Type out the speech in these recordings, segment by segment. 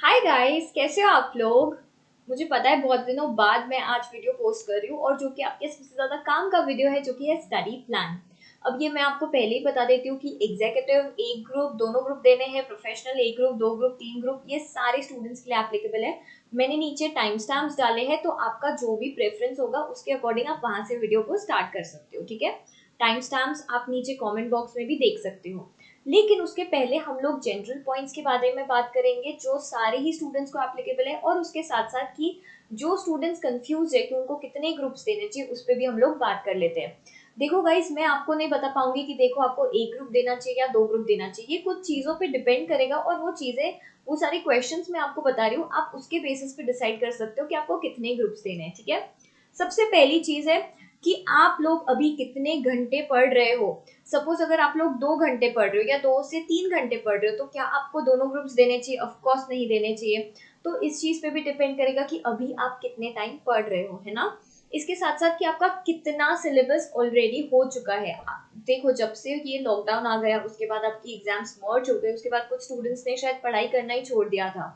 Hi guys, कैसे हो आप लोग। मुझे पता है बहुत दिनों बाद मैं आज वीडियो पोस्ट कर रही हूँ और जो कि आपके सबसे ज्यादा काम का वीडियो है जो कि है स्टडी प्लान। अब ये मैं आपको पहले ही बता देती हूँ कि एग्जीक्यूटिव एक ग्रुप, दोनों ग्रुप देने हैं, प्रोफेशनल एक ग्रुप, दो ग्रुप, तीन ग्रुप, ये सारे स्टूडेंट्स के लिए एप्लीकेबल है। मैंने नीचे टाइम स्टैम्प्स डाले हैं, तो आपका जो भी प्रेफरेंस होगा उसके अकॉर्डिंग आप वहां से वीडियो को स्टार्ट कर सकते हो। ठीक है, टाइम स्टैम्प्स आप नीचे कॉमेंट बॉक्स में भी देख सकते हो। लेकिन उसके पहले हम लोग जनरल पॉइंट्स के बारे में बात करेंगे जो सारे ही स्टूडेंट्स को एप्लीकेबल है, और उसके साथ साथ कि जो स्टूडेंट्स कंफ्यूज है कि उनको कितने ग्रुप्स देने चाहिए उस पर भी हम लोग बात कर लेते हैं। देखो गाइस, मैं आपको नहीं बता पाऊंगी कि देखो आपको एक ग्रुप देना चाहिए या दो ग्रुप देना चाहिए, कुछ चीजों पे डिपेंड करेगा, और वो चीजें, वो सारे क्वेश्चंस मैं आपको बता रही हूँ, आप उसके बेसिस पे डिसाइड कर सकते हो कि आपको कितने ग्रुप्स देने हैं। ठीक है, सबसे पहली चीज है कि आप लोग अभी कितने घंटे पढ़ रहे हो। सपोज अगर आप लोग 2 घंटे पढ़ रहे हो या 2 से 3 घंटे पढ़ रहे हो, तो क्या आपको दोनों ग्रुप्स देने चाहिए? ऑफकोर्स नहीं देने चाहिए। तो इस चीज पे भी डिपेंड करेगा कि अभी आप कितने टाइम पढ़ रहे हो, है ना। इसके साथ साथ कि आपका कितना सिलेबस ऑलरेडी हो चुका है। देखो, जब से ये लॉकडाउन आ गया उसके बाद आपकी एग्जाम्स मर्ज हो गए, उसके बाद कुछ स्टूडेंट्स ने शायद पढ़ाई करना ही छोड़ दिया था।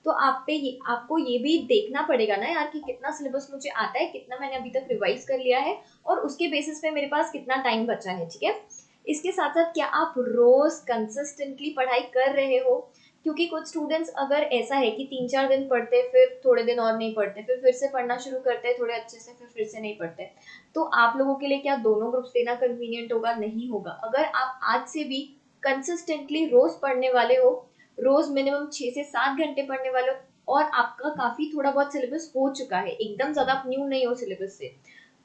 तो आपको ये भी देखना पड़ेगा ना यार कि कितना सिलेबस मुझे आता है, कितना मैंने अभी तक रिवाइज कर लिया है, और उसके बेसिस पे मेरे पास कितना टाइम बचा है। ठीक है, इसके साथ साथ क्या आप रोज कंसिस्टेंटली पढ़ाई कर रहे हो? क्योंकि कुछ स्टूडेंट्स अगर ऐसा है कि 3-4 दिन पढ़ते, फिर थोड़े दिन और नहीं पढ़ते, फिर से पढ़ना शुरू करते हैं थोड़े अच्छे से, फिर से नहीं पढ़ते। तो आप लोगों के लिए क्या दोनों ग्रुप्स देना कन्वीनियंट होगा? नहीं होगा। अगर आप आज से भी कंसिस्टेंटली रोज पढ़ने वाले हो, रोज मिनिमम 6 से 7 घंटे पढ़ने वाले हो, और आपका काफी थोड़ा बहुत सिलेबस हो चुका है, एकदम ज्यादा आप न्यू नहीं हो सिलेबस से,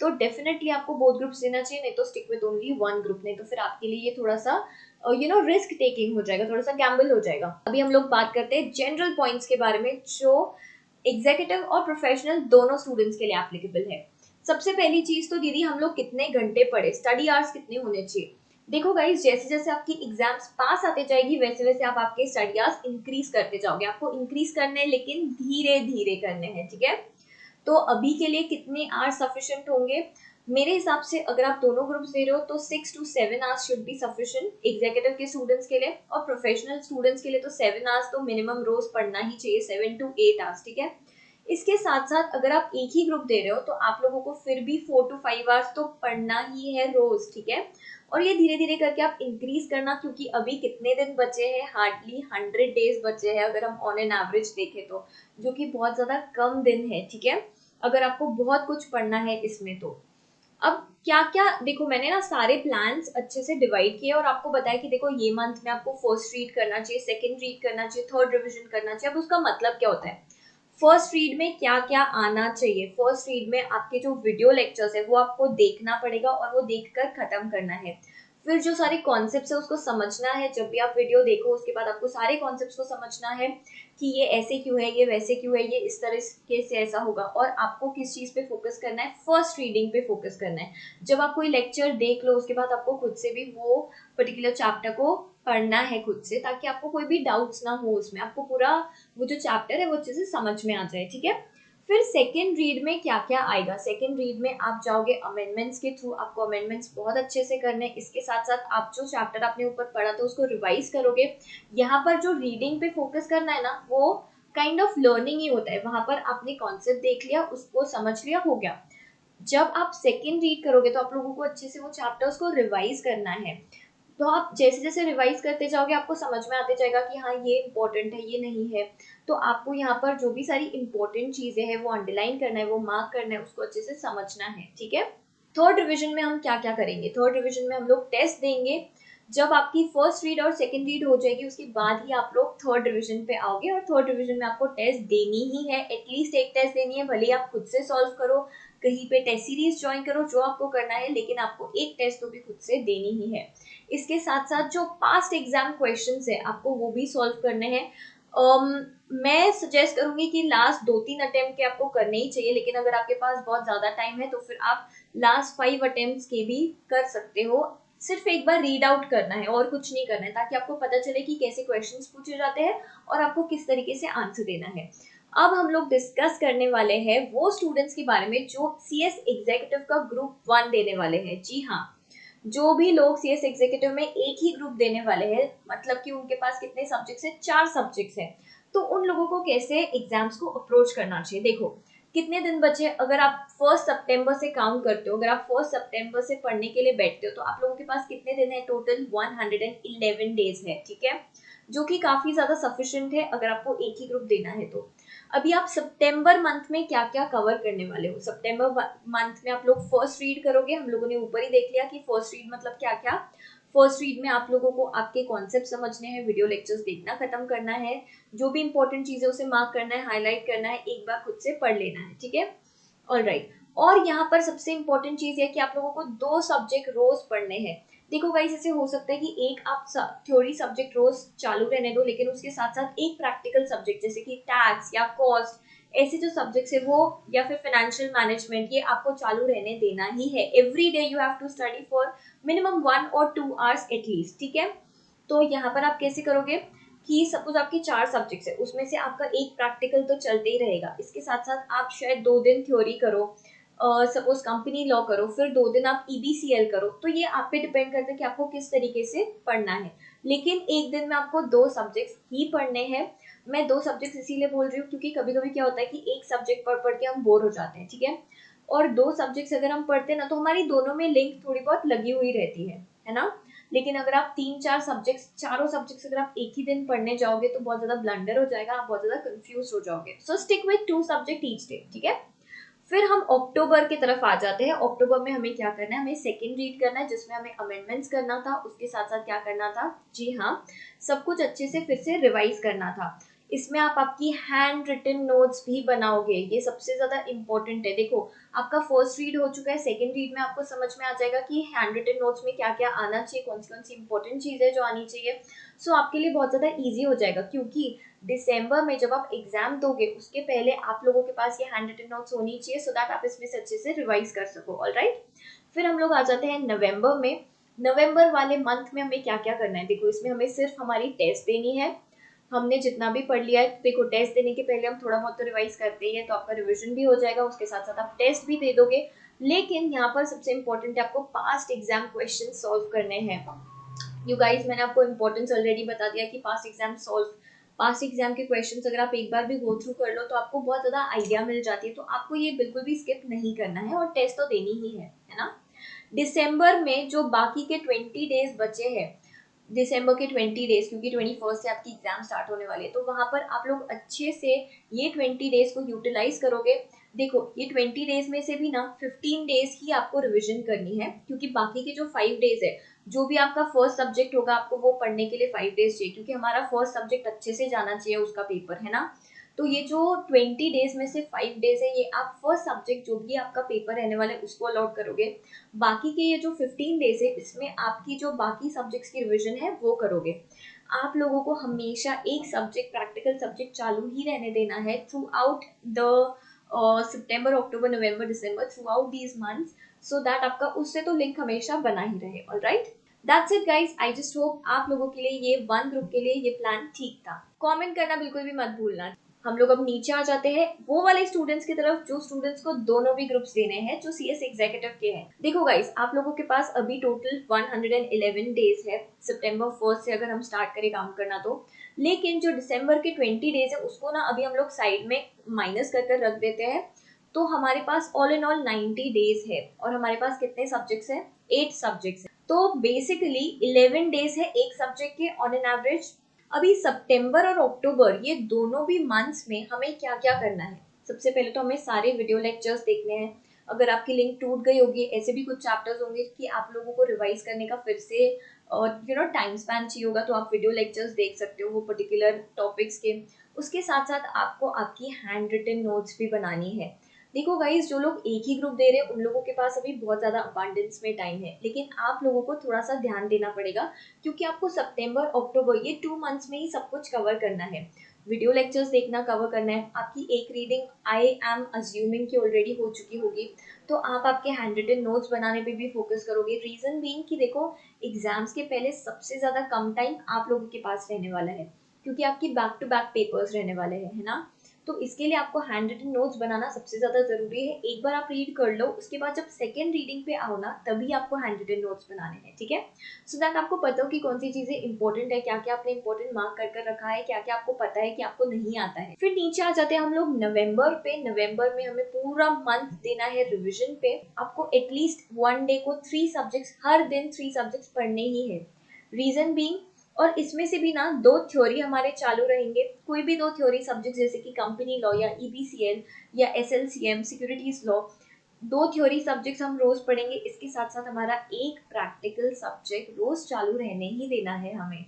तो डेफिनेटली आपको बोथ ग्रुप्स देना चाहिए। नहीं तो stick with only one group, नहीं तो फिर आपके लिए ये थोड़ा सा रिस्क टेकिंग हो जाएगा, थोड़ा सा गैम्बल हो जाएगा। अभी हम लोग बात करते हैं जनरल पॉइंट्स के बारे में जो एग्जीक्यूटिव और प्रोफेशनल दोनों स्टूडेंट्स के लिए एप्लीकेबल है। सबसे पहली चीज तो दीदी, हम लोग कितने घंटे पढ़े, स्टडी आवर्स कितने होने चाहिए। देखो गाइस, जैसे जैसे आपकी एग्जाम्स पास आते जाएगी वैसे वैसे आप आपके स्टडी आवर्स इंक्रीज करते जाओगे। आपको इंक्रीज करने हैं लेकिन धीरे धीरे करने हैं। ठीक है, तो अभी के लिए कितने आवर्स सफिशिएंट होंगे? मेरे हिसाब से अगर आप दोनों ग्रुप्स दे रहे हो तो 6 to 7 hours should be sufficient executive के स्टूडेंट्स के लिए, और प्रोफेशनल स्टूडेंट्स के लिए तो 7 आवर्स तो मिनिमम रोज पढ़ना ही चाहिए, 7 to 8 आवर्स। ठीक है, इसके साथ साथ अगर आप एक ही ग्रुप दे रहे हो तो आप लोगों को फिर भी 4 to 5 आवर्स तो पढ़ना ही है रोज। ठीक है, और ये धीरे धीरे करके आप इंक्रीज करना, क्योंकि अभी कितने दिन बचे हैं? हार्डली 100 डेज बचे हैं अगर हम ऑन एन एवरेज देखें तो, जो कि बहुत ज्यादा कम दिन है। ठीक है, अगर आपको बहुत कुछ पढ़ना है इसमें तो अब क्या क्या, देखो मैंने ना सारे प्लान्स अच्छे से डिवाइड किए और आपको बताया कि देखो ये मंथ में आपको फर्स्ट रीड करना चाहिए, सेकंड रीड करना चाहिए, थर्ड रिवीजन करना चाहिए। अब उसका मतलब क्या होता है? फर्स्ट रीड में क्या क्या आना चाहिए? फर्स्ट रीड में आपके जो वीडियो लेक्चर्स है वो आपको देखना पड़ेगा और वो देखकर खत्म करना है। फिर जो सारे कॉन्सेप्ट्स है उसको समझना है। जब भी आप वीडियो देखो उसके बाद आपको सारे कॉन्सेप्ट्स को समझना है कि ये ऐसे क्यों है, ये वैसे क्यों है, ये इस तरह से ऐसा होगा, और आपको किस चीज पे फोकस करना है? फर्स्ट रीडिंग पे फोकस करना है। जब आप कोई लेक्चर देख लो उसके बाद आपको खुद से भी वो पर्टिकुलर चैप्टर को पढ़ना है खुद से, ताकि आपको कोई भी डाउट्स ना हो उसमें, आपको पूरा वो जो चैप्टर है वो अच्छे से समझ में आ जाए। ठीक है, फिर सेकेंड रीड में क्या क्या आएगा? सेकेंड रीड में आप जाओगे अमेंडमेंट्स के थ्रू, आपको अमेंडमेंट्स बहुत अच्छे से करने हैं। इसके साथ साथ आप जो चैप्टर आपने ऊपर पढ़ा था उसको रिवाइज करोगे। यहाँ पर जो रीडिंग पे फोकस करना है ना, वो काइंड ऑफ लर्निंग ही होता है। वहां पर आपने कॉन्सेप्ट देख लिया, उसको समझ लिया, हो गया। जब आप सेकेंड रीड करोगे तो आप लोगों को अच्छे से वो चैप्टर्स को रिवाइज करना है। तो आप जैसे जैसे रिवाइज करते जाओगे आपको समझ में आते जाएगा कि हाँ ये इंपॉर्टेंट है, ये नहीं है। तो आपको यहाँ पर जो भी सारी इंपॉर्टेंट चीजें हैं वो अंडरलाइन करना है, वो मार्क करना है, उसको अच्छे से समझना है। ठीक है, थर्ड रिवीजन में हम क्या क्या करेंगे? थर्ड रिवीजन में हम लोग टेस्ट देंगे। जब आपकी फर्स्ट रीड और सेकंड रीड हो जाएगी उसके बाद ही आप लोग थर्ड रिवीजन पे आओगे, और थर्ड रिवीजन में आपको टेस्ट देनी ही है, एटलीस्ट एक टेस्ट देनी है, भले आप खुद से सॉल्व करो, कहीं पे टेस्ट सीरीज ज्वाइन करो, जो आपको करना है, लेकिन आपको एक टेस्ट तो भी खुद से देनी ही है। इसके साथ साथ जो पास्ट एग्जाम क्वेश्चंस है आपको वो भी सॉल्व करने हैं। मैं सजेस्ट करूंगी कि लास्ट 2-3 अटेम्प्ट के आपको करने ही चाहिए, लेकिन अगर आपके पास बहुत ज्यादा टाइम है तो फिर आप लास्ट 5 अटेम्प्ट के भी कर सकते हो। सिर्फ एक बार रीड आउट करना है और कुछ नहीं करना है, ताकि आपको पता चले कि कैसे क्वेश्चंस पूछे जाते हैं और आपको किस तरीके से आंसर देना है। अब हम लोग डिस्कस करने वाले हैं वो स्टूडेंट्स के बारे में जो CS एग्जीक्यूटिव का ग्रुप 1 देने वाले हैं। जी हाँ, जो भी लोग CS एग्जीक्यूटिव में एक ही ग्रुप देने वाले हैं, मतलब कि उनके पास कितने सब्जेक्ट्स हैं? 4 सब्जेक्ट्स हैं। तो उन लोगों को कैसे एग्जाम्स को अप्रोच करना चाहिए। देखो कितने दिन बचे, अगर आप 1 सितंबर से काउंट करते हो, अगर आप 1 सितंबर से पढ़ने के लिए बैठते हो तो आप लोगों के पास कितने दिन है, टोटल 111 डेज है, ठीक है, जो कि काफी ज्यादा सफिशिएंट है अगर आपको एक ही ग्रुप देना है तो। अभी आप सितंबर मंथ में क्या क्या कवर करने वाले हो। सितंबर मंथ में आप लोग फर्स्ट रीड करोगे, हम लोगों ने ऊपर ही देख लिया कि फर्स्ट रीड मतलब क्या क्या। फर्स्ट रीड में आप लोगों को आपके कॉन्सेप्ट समझने हैं, वीडियो लेक्चर्स देखना खत्म करना है, जो भी इंपॉर्टेंट चीजें उसे मार्क करना है, हाईलाइट करना है, एक बार खुद से पढ़ लेना है, ठीक है। ऑलराइट, और यहाँ पर सबसे इंपॉर्टेंट चीज है कि आप लोगों को 2 सब्जेक्ट रोज पढ़ने हैं। देखो गाइस, ऐसे हो सकता है कि एक आप थ्योरी सब्जेक्ट रोज चालू रहने दो, लेकिन उसके साथ साथ एक प्रैक्टिकल सब्जेक्ट जैसे कि टैक्स या कॉस्ट, ऐसे जो सब्जेक्ट्स है वो, या फिर फाइनेंशियल मैनेजमेंट, ये आपको चालू रहने देना ही है। Every day you have to study for minimum 1 or 2 hours at least, ठीक है। तो यहाँ पर आप कैसे करोगे कि सपोज आपकी 4 सब्जेक्ट्स है, उसमें से आपका एक प्रैक्टिकल तो चलते ही रहेगा, इसके साथ साथ आप शायद 2 दिन थ्योरी करो, सपोज कंपनी लॉ करो, फिर 2 दिन आप EBCL करो, तो ये आप पे डिपेंड करता है कि आपको किस तरीके से पढ़ना है। लेकिन एक दिन में आपको 2 सब्जेक्ट्स ही पढ़ने हैं। मैं 2 सब्जेक्ट्स इसीलिए बोल रही हूँ क्योंकि कभी कभी क्या होता है कि एक सब्जेक्ट पढ़ पढ़ के हम बोर हो जाते हैं, ठीक है, और 2 सब्जेक्ट्स अगर हम पढ़ते हैं ना तो हमारी दोनों में लिंक थोड़ी बहुत लगी हुई रहती है ना। लेकिन अगर आप 3-4 सब्जेक्ट्स, चारों सब्जेक्ट्स अगर आप एक ही दिन पढ़ने जाओगे तो बहुत ज्यादा ब्लंडर हो जाएगा, आप बहुत ज्यादा कंफ्यूज हो जाओगे। सो stick with 2 subject each day, ठीक है। फिर हम अक्टूबर की तरफ आ जाते हैं। अक्टूबर में हमें क्या करना है, हमें सेकंड रीड करना है जिसमें हमें अमेंडमेंट्स करना था, उसके साथ साथ क्या करना था, जी हाँ, सब कुछ अच्छे से फिर से रिवाइज करना था। इसमें आप आपकी हैंड रिटन नोट्स भी बनाओगे, ये सबसे ज्यादा इंपॉर्टेंट है। देखो आपका फर्स्ट रीड हो चुका है, सेकंड रीड में आपको समझ में आ जाएगा कि हैंड रिटन नोट्स में क्या क्या आना चाहिए, कौन सी इंपॉर्टेंट चीज है जो आनी चाहिए। सो आपके लिए बहुत ज्यादा ईजी हो जाएगा, क्योंकि दिसंबर में जब आप एग्जाम दोगे उसके पहले आप लोगों के पास ये हैंड रिटन नोट्स होनी चाहिए, सो दैट आप इसमें से अच्छे से रिवाइज कर सको। ऑलराइट, फिर हम लोग आ जाते हैं नवंबर में। नवंबर वाले मंथ में हमें क्या क्या करना है, देखो इसमें हमें सिर्फ हमारी टेस्ट देनी है। हमने जितना भी पढ़ लिया है, देखो टेस्ट देने के पहले हम थोड़ा बहुत तो रिवाइज करते ही है, तो आपका रिविजन भी हो जाएगा, उसके साथ साथ आप टेस्ट भी दे दोगे। लेकिन यहाँ पर सबसे इंपॉर्टेंट है, आपको पास्ट एग्जाम क्वेश्चन सॉल्व करने हैं। यू गाइस, मैंने आपको इंपॉर्टेंस ऑलरेडी बता दिया कि पास्ट एग्जाम के क्वेश्चंस अगर आप एक बार भी गो थ्रू कर लो तो आपको बहुत ज्यादा आइडिया मिल जाती है, तो आपको ये बिल्कुल भी स्किप नहीं करना है और टेस्ट तो देनी ही है ना। दिसंबर में जो बाकी के 20 डेज बचे हैं, दिसंबर के 20 डेज, क्योंकि 21 से आपकी एग्जाम स्टार्ट होने वाली है, तो वहां पर आप लोग अच्छे से ये 20 डेज को यूटिलाइज करोगे। देखो ये 20 डेज में से भी ना 15 डेज ही आपको रिविजन करनी है, क्योंकि बाकी के जो 5 डेज है, जो भी आपका फर्स्ट सब्जेक्ट होगा आपको वो पढ़ने के लिए 5 डेज चाहिए, क्योंकि हमारा फर्स्ट सब्जेक्ट अच्छे से जाना चाहिए उसका पेपर, है ना। तो ये जो 20 डेज में से 5 डेज है, ये आप फर्स्ट सब्जेक्ट जो भी आपका पेपर रहने वाला है उसको अलॉट करोगे। बाकी के ये जो 15 डेज है, इसमें आपकी जो बाकी सब्जेक्ट्स की रिविजन है वो करोगे। आप लोगों को हमेशा एक सब्जेक्ट, प्रैक्टिकल सब्जेक्ट चालू ही रहने देना है through out the September, October, November, December, through out these months, so that आपका उससे तो लिंक हमेशा बना ही रहे। Alright, that's it guys, I just hope आप लोगों के लिए ये 1 ग्रुप के लिए ये प्लान ठीक था। कमेंट करना बिल्कुल भी मत भूलना। हम लोग अब नीचे आ जाते हैं वो वाले स्टूडेंट्स की तरफ जो स्टूडेंट्स को दोनों भी ग्रुप्स देने हैं, जो CS एग्जीक्यूटिव के हैं। देखो गाइस, आप लोगों के पास अभी टोटल 111 डेज है, सितंबर 1 से अगर हम स्टार्ट करें काम करना तो। लेकिन जो दिसंबर के 20 डेज है उसको ना अभी हम लोग साइड में माइनस कर रख देते हैं, तो हमारे पास ऑल इन ऑल 90 डेज है, और हमारे पास कितने सब्जेक्ट्स हैं, 8 सब्जेक्ट्स है। तो बेसिकली 11 डेज है एक सब्जेक्ट के ऑन एन एवरेज। अभी सितंबर और अक्टूबर ये दोनों भी मंथ्स में हमें क्या क्या करना है, सबसे पहले तो हमें सारे वीडियो लेक्चर्स देखने हैं। अगर आपकी लिंक टूट गई होगी, ऐसे भी कुछ चैप्टर्स होंगे कि आप लोगों को रिवाइज करने का फिर से टाइम स्पैन चाहिए होगा, तो आप वीडियो लेक्चर्स देख सकते हो वो पर्टिकुलर टॉपिक्स के। उसके साथ साथ आपको आपकी हैंड रिटन नोट्स भी बनानी है। देखो गाइस, जो लोग एक ही ग्रुप दे रहे हैं उन लोगों के पास अभी बहुत ज्यादा अबांडेंस में टाइम है, लेकिन आप लोगों को थोड़ा सा ध्यान देना पड़ेगा, क्योंकि आपको सितंबर, अक्टूबर ये 2 मंथ्स में ही सब कुछ कवर करना है। वीडियो लेक्चर्स देखना कवर करना है, आपकी एक रीडिंग आई एम अज्यूमिंग की ऑलरेडी हो चुकी होगी, तो आप आपके हैंड रिटन नोट्स बनाने पे भी फोकस करोगे। रीजन बीइंग कि देखो एग्जाम्स के पहले सबसे ज्यादा कम टाइम आप लोगों के पास रहने वाला है, क्योंकि आपकी बैक टू बैक पेपर्स रहने वाले हैं, है ना। तो इसके लिए आपको हैंड रिटन नोट्स बनाना सबसे ज़्यादा ज़रूरी है। एक बार आप रीड कर लो, उसके बाद जब सेकेंड रीडिंग पे आओ ना, तभी आपको हैंड रिटन नोट्स बनाने हैं, ठीक है। सो दैट आपको पता हो कि कौन सी चीज़ें इंपॉर्टेंट है, क्या क्या आपने इंपॉर्टेंट मार्क कर कर रखा है, क्या क्या आपको पता है कि आपको नहीं आता है। फिर नीचे आ जाते हैं हम लोग नवंबर पे। नवंबर में हमें पूरा मंथ देना है रिविजन पे। आपको एटलीस्ट 1 डे को 3 सब्जेक्ट्स, हर दिन 3 सब्जेक्ट्स पढ़ने ही है। रीजन बीइंग, और इसमें से भी ना 2 थ्योरी हमारे चालू रहेंगे। कोई भी 2 थ्योरी सब्जेक्ट जैसे कि कंपनी लॉ या ईबीसीएल या एसएलसीएम सिक्योरिटीज लॉ, 2 थ्योरी सब्जेक्ट्स हम रोज पढ़ेंगे। इसके साथ साथ हमारा एक प्रैक्टिकल सब्जेक्ट रोज चालू रहने ही देना है हमें।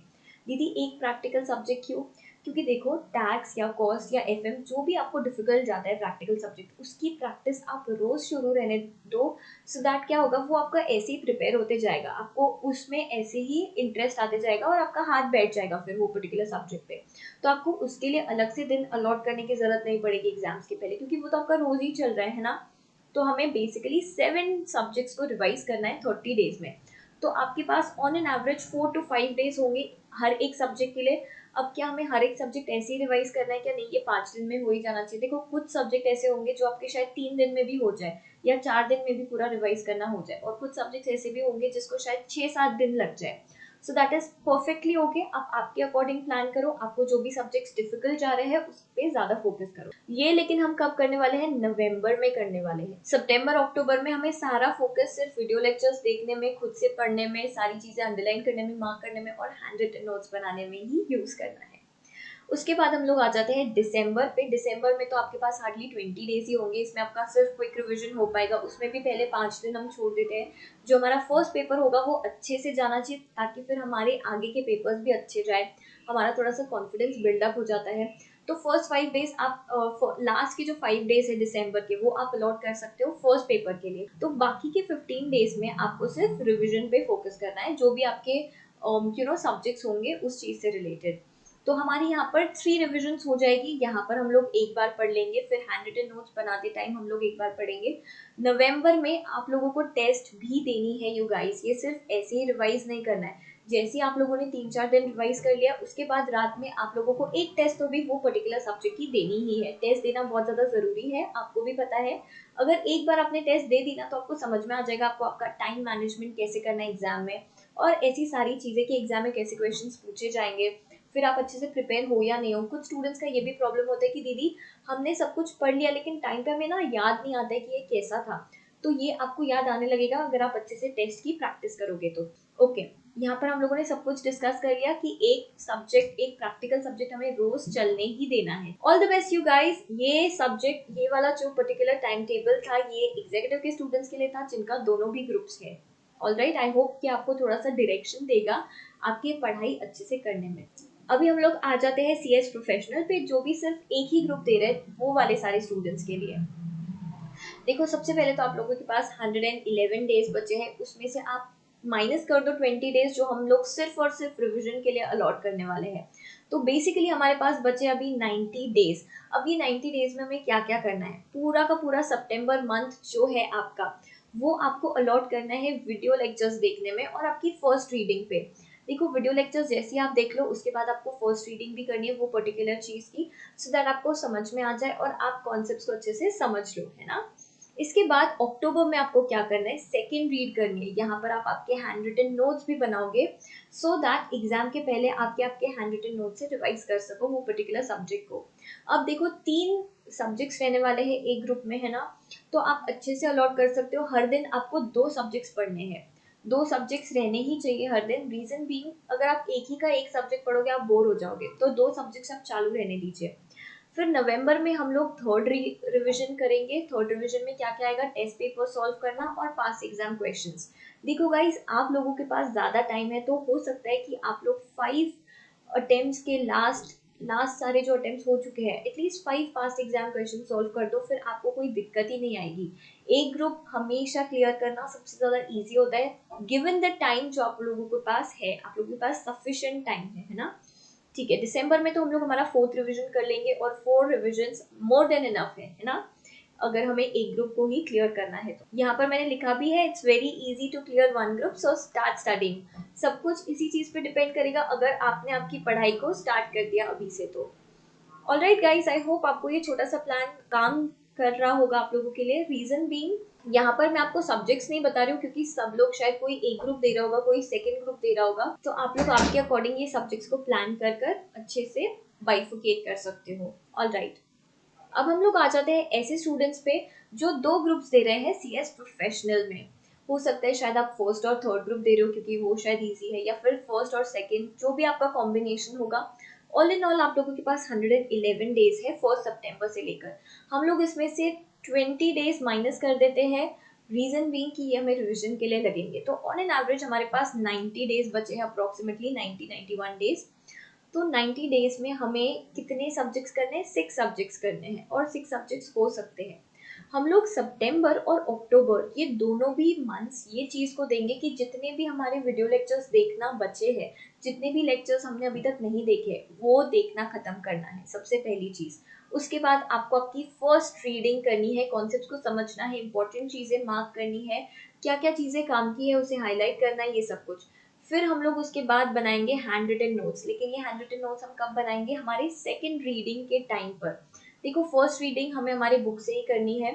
दीदी एक प्रैक्टिकल सब्जेक्ट क्यों? क्योंकि देखो टैक्स या कॉस्ट या एफएम जो भी आपको डिफिकल्ट जाता है प्रैक्टिकल सब्जेक्ट, उसकी प्रैक्टिस आप रोज शुरू रहने दो। सो दैट क्या होगा, वो आपका ऐसे ही प्रिपेयर होते जाएगा, आपको उसमें ऐसे ही इंटरेस्ट आते जाएगा और आपका हाथ बैठ जाएगा फिर वो पर्टिकुलर सब्जेक्ट पे। तो आपको उसके लिए अलग से दिन अलॉट करने की जरूरत नहीं पड़ेगी एग्जाम्स के पहले, क्योंकि वो तो आपका रोज ही चल रहा है ना। तो हमें बेसिकली 7 सब्जेक्ट्स को रिवाइज करना है 30 डेज में। तो आपके pass on an average 4 to 5 days होंगे हर एक सब्जेक्ट के लिए। अब क्या हमें हर एक सब्जेक्ट ऐसे ही रिवाइज करना है? क्या नहीं, ये 5 दिन में हो ही जाना चाहिए। देखो कुछ सब्जेक्ट ऐसे होंगे जो आपके शायद 3 दिन में भी हो जाए या 4 दिन में भी पूरा रिवाइज करना हो जाए, और कुछ सब्जेक्ट ऐसे भी होंगे जिसको शायद 6-7 दिन लग जाए। So that is perfectly okay. आप आपके अकॉर्डिंग प्लान करो, आपको जो भी सब्जेक्ट्स डिफिकल्ट जा रहे हैं उस पे ज्यादा फोकस करो। ये लेकिन हम कब करने वाले हैं? नवंबर में करने वाले हैं। सितंबर अक्टूबर में हमें सारा फोकस सिर्फ वीडियो लेक्चर्स देखने में, खुद से पढ़ने में, सारी चीजें अंडरलाइन करने में, मार्क करने में और हैंड रिटन नोट्स बनाने में ही यूज करना है। उसके बाद हम लोग आ जाते हैं दिसंबर पे। दिसंबर में तो आपके पास हार्डली 20 डेज ही होंगे। इसमें आपका सिर्फ क्विक रिवीजन हो पाएगा, उसमें भी पहले 5 दिन हम छोड़ देते हैं। जो हमारा फर्स्ट पेपर होगा वो अच्छे से जाना चाहिए, ताकि फिर हमारे आगे के पेपर्स भी अच्छे जाए, हमारा थोड़ा सा कॉन्फिडेंस बिल्डअप हो जाता है। तो फर्स्ट 5 डेज आप लास्ट के जो 5 डेज है दिसंबर के, वो आप अलॉट कर सकते हो फर्स्ट पेपर के लिए। तो बाकी के 15 डेज में आपको सिर्फ रिविजन पे फोकस करना है, जो भी आपके सब्जेक्ट्स होंगे उस चीज से रिलेटेड। तो हमारी यहाँ पर 3 रिविजन्स हो जाएगी। यहाँ पर हम लोग एक बार पढ़ लेंगे, फिर हैंड रिटन नोट्स बनाते टाइम हम लोग एक बार पढ़ेंगे। नवंबर में आप लोगों को टेस्ट भी देनी है यू गाइस, ये सिर्फ ऐसे ही रिवाइज नहीं करना है। जैसे आप लोगों ने 3-4 दिन रिवाइज कर लिया, उसके बाद रात में आप लोगों को एक टेस्ट तो भी वो पर्टिकुलर सब्जेक्ट की देनी ही है। टेस्ट देना बहुत ज्यादा जरूरी है, आपको भी पता है। अगर एक बार आपने टेस्ट दे दी ना, तो आपको समझ में आ जाएगा आपको आपका टाइम मैनेजमेंट कैसे करना है एग्जाम में, और ऐसी सारी चीजें कि एग्जाम में कैसे क्वेश्चन पूछे जाएंगे, फिर आप अच्छे से प्रिपेयर हो या नहीं हो। कुछ स्टूडेंट्स का ये भी प्रॉब्लम होता है कि दीदी हमने सब कुछ पढ़ लिया, लेकिन टाइम पे हमें ना याद नहीं आता है कि ये कैसा था। तो ये आपको याद आने लगेगा अगर आप अच्छे से टेस्ट की प्रैक्टिस करोगे तो। ओके, यहाँ पर हम लोगों ने सब कुछ डिस्कस कर लिया कि एक सब्जेक्ट, एक प्रैक्टिकल सब्जेक्ट हमें रोज चलने ही देना है। All the best you guys. ये सब्जेक्ट, ये वाला जो पर्टिकुलर टाइम टेबल था, ये एग्जीक्यूटिव के स्टूडेंट्स के लिए था जिनका दोनों भी ग्रुप्स है। ऑलराइट, आई होप कि आपको थोड़ा सा डायरेक्शन देगा आपकी पढ़ाई अच्छे से करने में। अभी हम लोग आ जाते हैं सीएस प्रोफेशनल पे, जो भी सिर्फ एक ही ग्रुप दे रहे हैं वो वाले सारे स्टूडेंट्स के लिए। देखो सबसे पहले तो आप लोगों के पास 111 डेज बचे हैं, उसमें से आप माइनस कर दो 20 डेज जो हम लोग सिर्फ और सिर्फ रिविजन के लिए अलॉट करने वाले हैं। तो बेसिकली हमारे पास बचे अभी 90 डेज। अब ये 90 डेज में हमें क्या क्या करना है? पूरा का पूरा सितंबर मंथ जो है आपका, वो आपको अलॉट करना है वीडियो लेक्चर्स देखने में और आपकी फर्स्ट रीडिंग पे। देखो वीडियो लेक्चर्स जैसे आप देख लो, उसके बाद आपको फर्स्ट रीडिंग भी करनी है वो पर्टिकुलर चीज की, सो दैट आपको समझ में आ जाए और आप कॉन्सेप्ट्स को अच्छे से समझ लो, है ना। इसके बाद अक्टूबर में आपको क्या करना है? सेकेंड रीड करनी है। यहाँ पर आप आपके हैंड रिटन नोट्स भी बनाओगे, सो दैट एग्जाम के पहले आपके हैंड रिटन नोट्स से रिवाइज कर सको वो पर्टिकुलर सब्जेक्ट को। अब देखो 3 सब्जेक्ट्स रहने वाले हैं एक ग्रुप में, है ना, तो आप अच्छे से अलॉट कर सकते हो। हर दिन आपको 2 सब्जेक्ट्स पढ़ने हैं, 2 सब्जेक्ट्स रहने ही चाहिए हर दिन। रीजन बीइंग, अगर आप एक ही का एक सब्जेक्ट पढ़ोगे आप बोर हो जाओगे, तो 2 सब्जेक्ट्स आप चालू रहने दीजिए। फिर नवंबर में हम लोग थर्ड रिवीजन करेंगे। थर्ड रिवीजन में क्या क्या आएगा? टेस्ट पेपर सॉल्व करना और पास एग्जाम क्वेश्चंस। देखो गाइस, आप लोगों के पास ज्यादा टाइम है, तो हो सकता है कि आप लोग 5 अटेम्प्ट्स के लास्ट सारे जो अटेम्प्ट्स हो चुके हैं, एटलीस्ट 5 पास एग्जाम क्वेश्चन सॉल्व कर दो, फिर आपको कोई दिक्कत ही नहीं आएगी। एक ग्रुप हमेशा क्लियर करना सबसे ज्यादा इजी होता है, गिवन द टाइम जो आप लोगों के पास है। आप लोगों के पास सफिशिएंट टाइम है ना। ठीक है, दिसंबर में तो हम लोग हमारा 4th रिवीजन कर लेंगे, और 4 रिविजन्स मोर देन इनफ है ना, अगर हमें एक ग्रुप को ही क्लियर करना है। तो यहाँ पर मैंने लिखा भी है, it's very easy to clear 1 group, so start studying. सब कुछ इसी चीज पे डिपेंड करेगा, अगर आपने आपकी पढ़ाई को स्टार्ट कर दिया अभी से तो। ऑलराइट गाइस, आई होप आपको ये छोटा सा प्लान काम कर रहा होगा आप लोगों के लिए। रीजन बीइंग, यहाँ पर मैं आपको सब्जेक्ट्स नहीं बता रही हूँ क्योंकि सब लोग शायद कोई एक ग्रुप दे रहा होगा, कोई सेकंड ग्रुप दे रहा होगा, तो आप लोग आपके अकॉर्डिंग ये सब्जेक्ट्स को प्लान कर कर अच्छे से बाइफिकेट कर सकते हो। ऑलराइट, अब हम लोग आ जाते हैं ऐसे स्टूडेंट्स पे जो दो ग्रुप्स दे रहे हैं सीएस प्रोफेशनल में। हो सकता है शायद आप फर्स्ट और थर्ड ग्रुप दे रहे हो क्योंकि वो शायद इजी है, या फिर फर्स्ट और सेकंड, जो भी आपका कॉम्बिनेशन होगा। ऑल इन ऑल आप लोगों के पास 111 डेज है 1 सितंबर से लेकर। हम लोग इसमें से 20 डेज माइनस कर देते हैं, रीजन बीइंग कि ये हमें रिविजन के लिए लगेंगे। तो ऑन एन एवरेज हमारे पास 90 डेज बचे हैं, अप्रोक्सीमेटली 90-91 डेज। तो 90 डेज में हमें कितने सब्जेक्ट्स करने हैं? 6 सब्जेक्ट्स करने हैं, और 6 सब्जेक्ट्स हो सकते हैं। हम लोग सितंबर और अक्टूबर ये दोनों भी मंथ्स ये चीज को देंगे कि जितने भी हमारे वीडियो लेक्चर्स देखना बचे हैं, जितने भी लेक्चर्स हमने अभी तक नहीं देखे, वो देखना खत्म करना है सबसे पहली चीज। उसके बाद आपको आपकी फर्स्ट रीडिंग करनी है, कॉन्सेप्ट्स को समझना है, इंपॉर्टेंट चीजें मार्क करनी है, क्या क्या चीजें काम की है उसे हाईलाइट करना है, ये सब कुछ। फिर हम लोग उसके बाद बनाएंगे हैंड रिटन नोट्स, लेकिन ये हैंड रिटन नोट्स हम कब बनाएंगे? हमारी सेकंड रीडिंग के टाइम पर। देखो, फर्स्ट रीडिंग हमें हमारे बुक से ही करनी है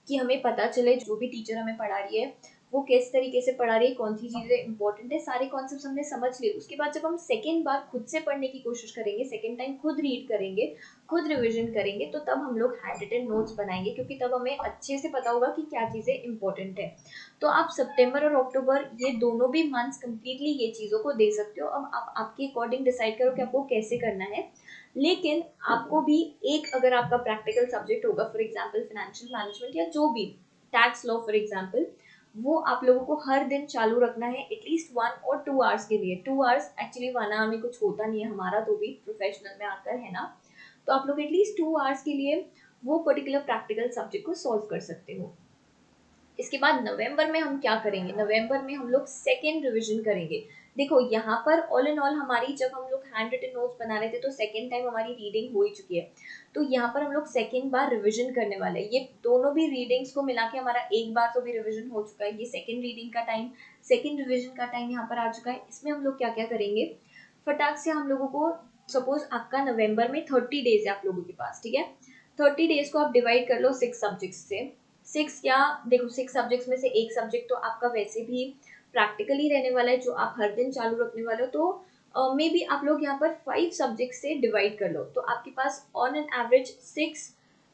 कि हमें पता चले जो भी टीचर हमें पढ़ा रही है वो किस तरीके से पढ़ा रही है, कौन सी चीजें इंपॉर्टेंट है, सारे कॉन्सेप्ट्स हमने समझ लिए। उसके बाद जब हम सेकेंड बार खुद से पढ़ने की कोशिश करेंगे, सेकेंड टाइम खुद रीड करेंगे, खुद रिविजन करेंगे, तो तब हम लोग हैंड रिटन नोट्स बनाएंगे, क्योंकि तब हमें अच्छे से पता होगा कि क्या चीजें इंपॉर्टेंट है। तो आप सितंबर और अक्टूबर ये दोनों भी मंथ्स कंप्लीटली ये चीजों को दे सकते हो। अब आप आपके अकॉर्डिंग डिसाइड करो कि आपको कैसे करना है। लेकिन आपको भी एक, अगर आपका प्रैक्टिकल सब्जेक्ट होगा, फॉर एग्जांपल फाइनेंशियल मैनेजमेंट या जो भी, टैक्स लॉ फॉर एग्जांपल, वो आप लोगों को हर दिन चालू रखना है एटलीस्ट 1 और 2 आवर्स के लिए। 2 आवर्स, एक्चुअली 1 आवर में कुछ होता नहीं है हमारा, तो भी प्रोफेशनल में आकर है ना। तो आप लोग एटलीस्ट 2 आवर्स के लिए वो पर्टिकुलर प्रैक्टिकल सब्जेक्ट को सॉल्व कर सकते हो। इसके बाद नवंबर में हम क्या करेंगे? नवंबर में हम लोग सेकेंड रिवीजन करेंगे। देखो, यहाँ पर ऑल इन ऑल हमारी, जब हम लोग हैंड रिटन नोट्स बना रहे थे तो सेकेंड टाइम हमारी रीडिंग हो ही चुकी है। तो यहाँ पर हम लोग सेकेंड बार रिवीजन करने वाले हैं। ये दोनों भी रीडिंग्स को मिला के हमारा एक बार तो भी रिवीजन हो चुका है। ये सेकेंड रीडिंग का टाइम, सेकेंड रिवीजन का टाइम यहाँ पर आ चुका है। इसमें हम लोग क्या क्या करेंगे? फटाक से हम लोगों को, सपोज आपका नवंबर में 30 डेज है आप लोगों के पास, ठीक है। 30 डेज को आप डिवाइड कर लो 6 सब्जेक्ट्स से। 6 या देखो, 6 सब्जेक्ट्स में से एक सब्जेक्ट तो आपका वैसे भी प्रैक्टिकली रहने वाला है, जो आप हर दिन चालू रखने वाले हो। तो मे बी आप लोग यहाँ पर 5 सब्जेक्ट से डिवाइड कर लो, तो आपके pass on an average 6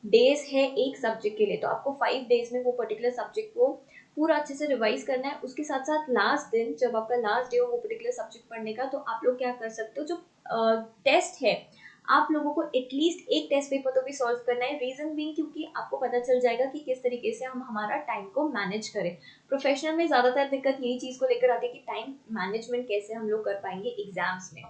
days है एक सब्जेक्ट के लिए। तो आपको 5 डेज में वो पर्टिकुलर सब्जेक्ट को पूरा अच्छे से रिवाइज करना है। उसके साथ साथ लास्ट दिन, जब आपका लास्ट डे हो वो पर्टिकुलर सब्जेक्ट पढ़ने का, तो आप लोग क्या कर सकते हो? जो टेस्ट है, आप लोगों को एटलीस्ट एक टेस्ट पेपर तो भी सॉल्व करना है। रीजन बीइंग क्योंकि आपको पता चल जाएगा कि किस तरीके से हम हमारा टाइम को मैनेज करें। प्रोफेशनल में ज्यादातर दिक्कत यही चीज को लेकर आती है कि टाइम मैनेजमेंट कैसे हम लोग कर पाएंगे एग्जाम्स में।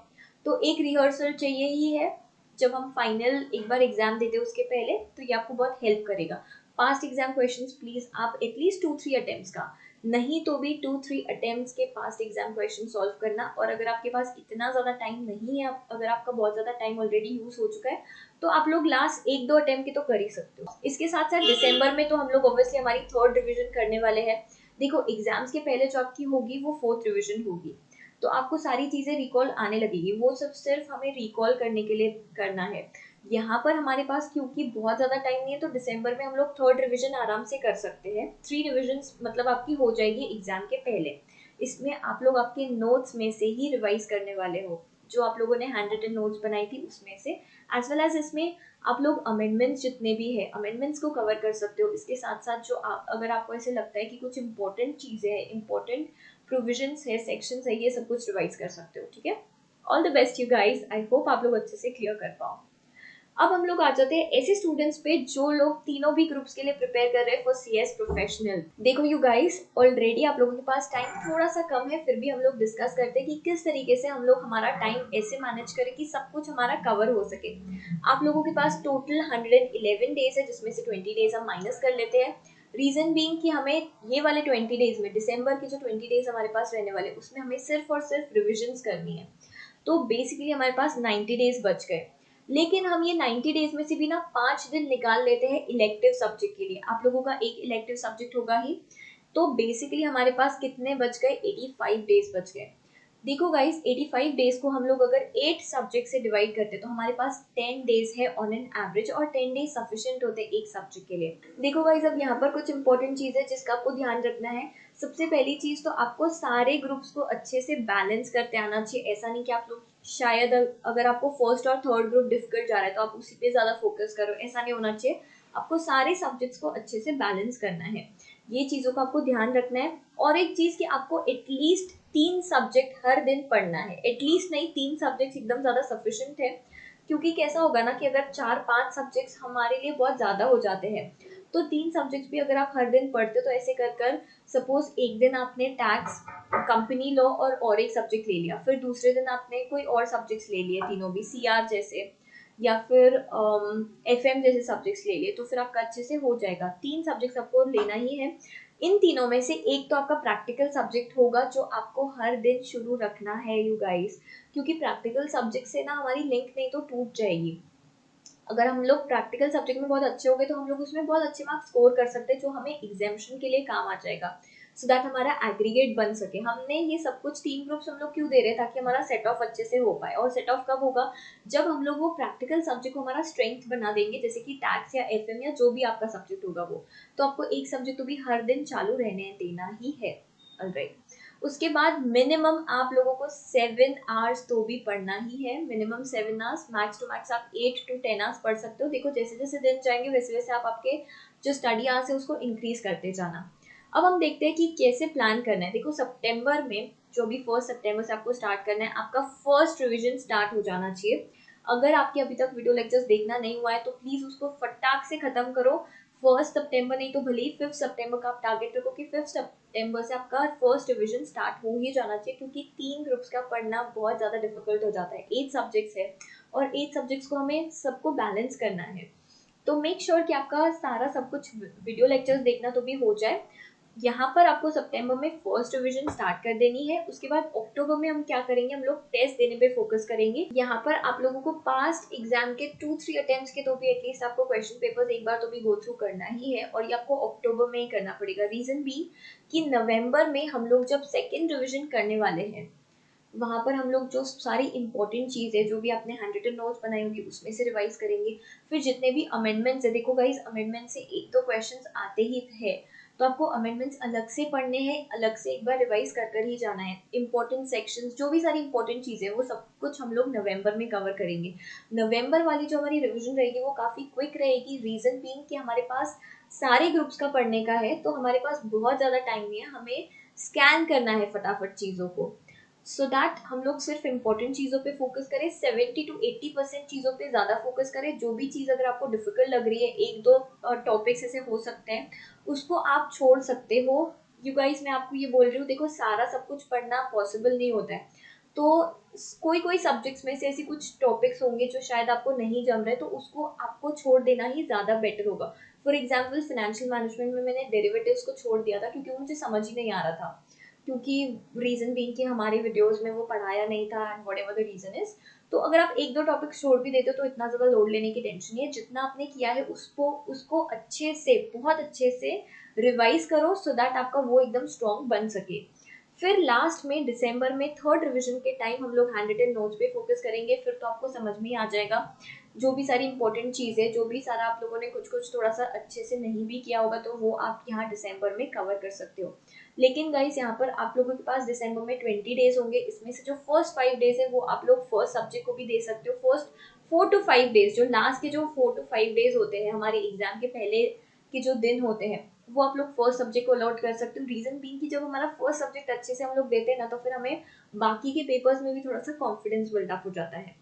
तो एक रिहर्सल चाहिए ही है जब हम फाइनल एक बार एग्जाम देते हैं उसके पहले, तो ये आपको बहुत हेल्प करेगा। पास्ट एग्जाम क्वेश्चंस प्लीज आप एटलीस्ट 2-3 अटेम्प्ट्स का, नहीं तो भी 2-3 अटेम्प्ट्स के पास्ट एग्जाम क्वेश्चन सॉल्व करना। और अगर आपके पास इतना ज़्यादा टाइम नहीं है, अगर आपका बहुत ज़्यादा टाइम ऑलरेडी यूज हो चुका है, तो आप लोग लास्ट 1-2 अटेम्प्ट के तो कर ही सकते हो। इसके साथ साथ दिसंबर में तो हम लोग ऑब्वियसली हमारी थर्ड रिविजन करने वाले हैं। देखो, एग्जाम्स के पहले जो आपकी होगी वो फोर्थ रिविजन होगी, तो आपको सारी चीज़ें रिकॉल आने लगेगी। वो सब सिर्फ हमें रिकॉल करने के लिए करना है। यहाँ पर हमारे पास क्योंकि बहुत ज़्यादा टाइम नहीं है, तो दिसंबर में हम लोग थर्ड रिवीजन आराम से कर सकते हैं। 3 रिविजन्स मतलब आपकी हो जाएगी एग्जाम के पहले। इसमें आप लोग आपके नोट्स में से ही रिवाइज करने वाले हो, जो आप लोगों ने हैंड रिटन नोट्स बनाई थी उसमें से, एज वेल एज इसमें आप लोग अमेंडमेंट्स जितने भी है अमेंडमेंट्स को कवर कर सकते हो। इसके साथ साथ जो अगर आपको ऐसे लगता है कि कुछ इंपॉर्टेंट चीज़ें हैं, इंपॉर्टेंट प्रोविजंस है, सेक्शंस है, ये सब कुछ रिवाइज कर सकते हो, ठीक है। All the best you guys, I hope आप लोग अच्छे से क्लियर कर पाओ। अब हम लोग आ जाते हैं ऐसे स्टूडेंट्स पे जो लोग तीनों भी ग्रुप्स के लिए प्रिपेयर कर रहे हैं फॉर सीएस प्रोफेशनल। देखो यू गाइस, ऑलरेडी आप लोगों के पास टाइम थोड़ा सा कम है, फिर भी हम लोग डिस्कस करते हैं कि किस तरीके से हम लोग हमारा टाइम ऐसे मैनेज करें कि सब कुछ हमारा कवर हो सके। आप लोगों के पास टोटल 111 डेज है, जिसमें से 20 डेज हम माइनस कर लेते हैं। रीजन बीइंग कि हमें ये वाले 20 डेज में, दिसंबर के जो 20 डेज हमारे पास रहने वाले, उसमें हमें सिर्फ और सिर्फ रिविजन्स करनी है। तो बेसिकली हमारे पास 90 डेज बच गए। लेकिन हम ये 90 डेज में से भी ना 5 दिन निकाल लेते हैं इलेक्टिव सब्जेक्ट के लिए। आप लोगों का एक इलेक्टिव सब्जेक्ट होगा ही, तो बेसिकली हमारे पास कितने बच गए? 85 डेज बच गए। देखो गाइस, 85 डेज को हम लोग अगर 8 सब्जेक्ट से डिवाइड करते तो हमारे पास 10 डेज है ऑन एन एवरेज, और 10 डेज सफिशिएंट होते हैं एक सब्जेक्ट के लिए। देखो गाइस, अब यहाँ पर कुछ इंपॉर्टेंट चीज है जिसका आपको ध्यान रखना है। सबसे पहली चीज तो आपको सारे ग्रुप्स को अच्छे से बैलेंस करते आना चाहिए। ऐसा नहीं कि आप लोग शायद अगर आपको फर्स्ट और थर्ड ग्रुप डिफिकल्ट जा रहा है तो आप उसी पे ज्यादा फोकस करो, ऐसा नहीं होना चाहिए। आपको सारे सब्जेक्ट्स को अच्छे से बैलेंस करना है, ये चीजों का आपको ध्यान रखना है। और एक चीज कि आपको एटलीस्ट 3 सब्जेक्ट हर दिन पढ़ना है। एटलीस्ट नहीं, 3 सब्जेक्ट एकदम ज्यादा सफिशिएंट है। क्योंकि कैसा होगा ना कि अगर 4-5 सब्जेक्ट्स हमारे लिए बहुत ज्यादा हो जाते हैं, तो 3 सब्जेक्ट्स भी अगर आप हर दिन पढ़ते हो तो ऐसे कर कर सपोज एक दिन आपने टैक्स, कंपनी लॉ और एक सब्जेक्ट ले लिया, फिर दूसरे दिन आपने कोई और सब्जेक्ट्स ले लिए, तीनों भी सीआर जैसे या फिर एफएम जैसे सब्जेक्ट्स ले लिए, तो फिर आपका अच्छे से हो जाएगा। 3 सब्जेक्ट्स आपको लेना ही है। इन तीनों में से एक तो आपका प्रैक्टिकल सब्जेक्ट होगा जो आपको हर दिन शुरू रखना है यू गाइस, क्योंकि प्रैक्टिकल सब्जेक्ट से ना हमारी लिंक नहीं तो टूट जाएगी। अगर हम लोग प्रैक्टिकल सब्जेक्ट में बहुत अच्छे हो गए तो हम लोग उसमें बहुत अच्छे मार्क्स स्कोर कर सकते हैं, जो हमें एग्जामिनेशन के लिए काम आ जाएगा, सो दैट हमारा एग्रीगेट बन सके। हमने ये सब कुछ 3 ग्रुप्स हम लोग क्यों दे रहे हैं, ताकि हमारा सेट ऑफ अच्छे से हो पाए। और सेट ऑफ कब होगा, जब हम लोग वो प्रैक्टिकल सब्जेक्ट को हमारा स्ट्रेंथ बना देंगे, जैसे कि टैक्स या एफएम या जो भी आपका सब्जेक्ट होगा वो, तो आपको एक सब्जेक्ट तो भी हर दिन चालू रहने देना ही है। ऑलराइट, उसके बाद मिनिमम आप लोगों को 7 आवर्स तो भी पढ़ना ही है। Minimum 7 hours, max to max आप 8 to 10 आवर्स पढ़ सकते हो। देखो जैसे जैसे दिन जाएंगे वैसे वैसे आप आपके जो स्टडी आवर्स है उसको इंक्रीज करते जाना। अब हम देखते हैं कि कैसे प्लान करना है। देखो सितंबर में, जो भी 1 सितंबर से आपको स्टार्ट करना है, आपका फर्स्ट रिवीजन स्टार्ट हो जाना चाहिए। अगर आपके अभी तक वीडियो लेक्चर्स देखना नहीं हुआ है तो प्लीज उसको फटाक से खत्म करो। 1 सितंबर नहीं तो भले ही 5 सितंबर का आप टारगेट रखो कि 5 सितंबर से आपका फर्स्ट डिवीजन स्टार्ट हो ही जाना चाहिए, क्योंकि 3 ग्रुप्स का पढ़ना बहुत ज़्यादा डिफिकल्ट हो जाता है। 8 सब्जेक्ट्स है और 8 सब्जेक्ट्स को हमें सबको बैलेंस करना है। तो मेक श्योर कि आपका सारा सब कुछ वीडियो लेक्चर्स देखना तो भी हो जाए। यहाँ पर आपको सितंबर में फर्स्ट रिवीजन स्टार्ट कर देनी है। उसके बाद अक्टूबर में हम क्या करेंगे, हम लोग टेस्ट देने पे फोकस करेंगे। यहाँ पर आप लोगों को पास्ट एग्जाम के 2-3 अटेम्प्ट्स के तो भी एटलीस्ट आपको क्वेश्चन पेपर्स एक बार तो भी गो थ्रू करना ही है, और ये आपको अक्टूबर में ही करना पड़ेगा। रीजन भी कि नवंबर में हम लोग जब सेकेंड रिविजन करने वाले हैं, वहां पर हम लोग जो सारी इंपॉर्टेंट चीज़ है जो भी आपने हैंड रिटन नोट्स बनाई होगी उसमें से रिवाइज करेंगे। फिर जितने भी अमेंडमेंट्स है, देखो गाइस अमेंडमेंट से एक दो क्वेश्चंस आते ही है, तो आपको अमेंडमेंट्स अलग से पढ़ने हैं, अलग से एक बार रिवाइज कर कर ही जाना है। इंपॉर्टेंट सेक्शंस, जो भी सारी इंपॉर्टेंट चीज़ें वो सब कुछ हम लोग नवंबर में कवर करेंगे। नवंबर वाली जो हमारी रिविजन रहेगी वो काफ़ी क्विक रहेगी। रीज़न बीइंग कि हमारे पास सारे ग्रुप्स का पढ़ने का है, तो हमारे पास बहुत ज़्यादा टाइम नहीं है, हमें स्कैन करना है फटाफट चीज़ों को, सो दैट हम लोग सिर्फ इंपॉर्टेंट चीज़ों पे फोकस करें। 70 to 80% चीज़ों पे ज़्यादा फोकस करें। जो भी चीज़ अगर आपको डिफिकल्ट लग रही है, एक दो टॉपिक्स ऐसे हो सकते हैं उसको आप छोड़ सकते हो। यू गाइस, मैं आपको ये बोल रही हूँ, देखो सारा सब कुछ पढ़ना पॉसिबल नहीं होता है, तो कोई कोई सब्जेक्ट्स में से ऐसी कुछ टॉपिक्स होंगे जो शायद आपको नहीं जम रहे, तो उसको आपको छोड़ देना ही ज़्यादा बेटर होगा। फॉर एग्जाम्पल फाइनेंशियल मैनेजमेंट में मैंने डेरिवेटिव्स को छोड़ दिया था क्योंकि मुझे समझ ही नहीं आ रहा था, क्योंकि रीजन बीइंग कि हमारे वीडियोस में वो पढ़ाया नहीं था, and whatever the reason is. तो अगर आप एक दो टॉपिक छोड़ भी देते हो तो इतना ज़्यादा लोड लेने की टेंशन नहीं है। जितना आपने किया है उसको उसको अच्छे से, बहुत अच्छे से रिवाइज करो, सो दैट आपका वो एकदम स्ट्रॉन्ग बन सके। फिर लास्ट में दिसंबर में थर्ड रिवीजन के टाइम हम लोग हैंड रिटन नोट्स पे फोकस करेंगे। फिर तो आपको समझ में ही आ जाएगा जो भी सारी इंपॉर्टेंट चीज़ें, जो भी सारा आप लोगों ने कुछ कुछ थोड़ा सा अच्छे से नहीं भी किया होगा, तो वो आप यहाँ दिसंबर में कवर कर सकते हो। लेकिन गाइस यहाँ पर आप लोगों के पास दिसंबर में 20 डेज होंगे। इसमें से जो फर्स्ट 5 डेज है वो आप लोग फर्स्ट सब्जेक्ट को भी दे सकते हो। फर्स्ट 4 to 5 डेज, जो लास्ट के जो 4 to 5 डेज होते हैं हमारे एग्जाम के पहले के जो दिन होते हैं, वो आप लोग फर्स्ट सब्जेक्ट को अलॉट कर सकते हो। रीजन बीइंग कि जब हमारा फर्स्ट सब्जेक्ट अच्छे से हम लोग देते हैं ना, तो फिर हमें बाकी के पेपर्स में भी थोड़ा सा कॉन्फिडेंस बिल्डअप हो जाता है।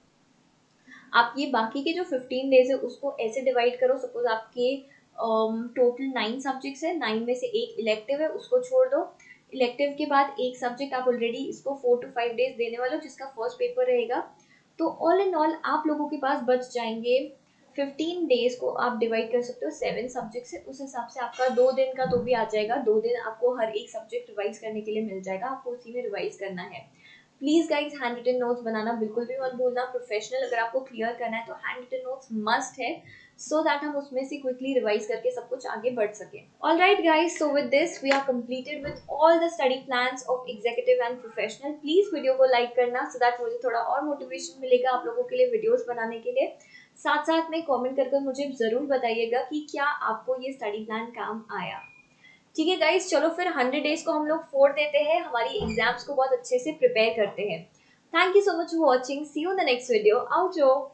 आप ये बाकी के जो 15 डेज है उसको ऐसे डिवाइड करो, सपोज आपके टोटल 9 सब्जेक्ट्स है, 9 में से एक इलेक्टिव है, उसको छोड़ दो। इलेक्टिव के बाद एक सब्जेक्ट आप ऑलरेडी इसको 4 to 5 डेज देने वाले हो, जिसका फर्स्ट पेपर रहेगा। तो ऑल इन ऑल आप लोगों के पास बच जाएंगे 15 डेज को आप डिवाइड कर सकते हो 7 सब्जेक्ट से। उस हिसाब से आपका 2 दिन का तो भी आ जाएगा। 2 दिन आपको हर एक सब्जेक्ट रिवाइज करने के लिए मिल जाएगा, आपको उसी में रिवाइज करना है। Please guys handwritten notes बनाना बिल्कुल भी मत भूलना। प्रोफेशनल अगर आपको क्लियर करना है तो हैंड रिटन नोट्स मस्ट है, so that हम उसमें से क्विकली रिवाइज करके सब कुछ आगे बढ़ सके। Alright guys, so with this we are completed with all the study plans of executive and professional. Please video को लाइक करना so that मुझे थोड़ा और मोटिवेशन मिलेगा आप लोगों के लिए वीडियोस बनाने के लिए। साथ साथ में कमेंट करके मुझे जरूर बताइएगा कि क्या आपको ये स्टडी प्लान काम आया। ठीक है गाइस, चलो फिर 100 डेज को हम लोग फोड़ देते हैं, हमारी एग्जाम्स को बहुत अच्छे से प्रिपेयर करते हैं। Thank you so much for watching, see you in the next video, outro.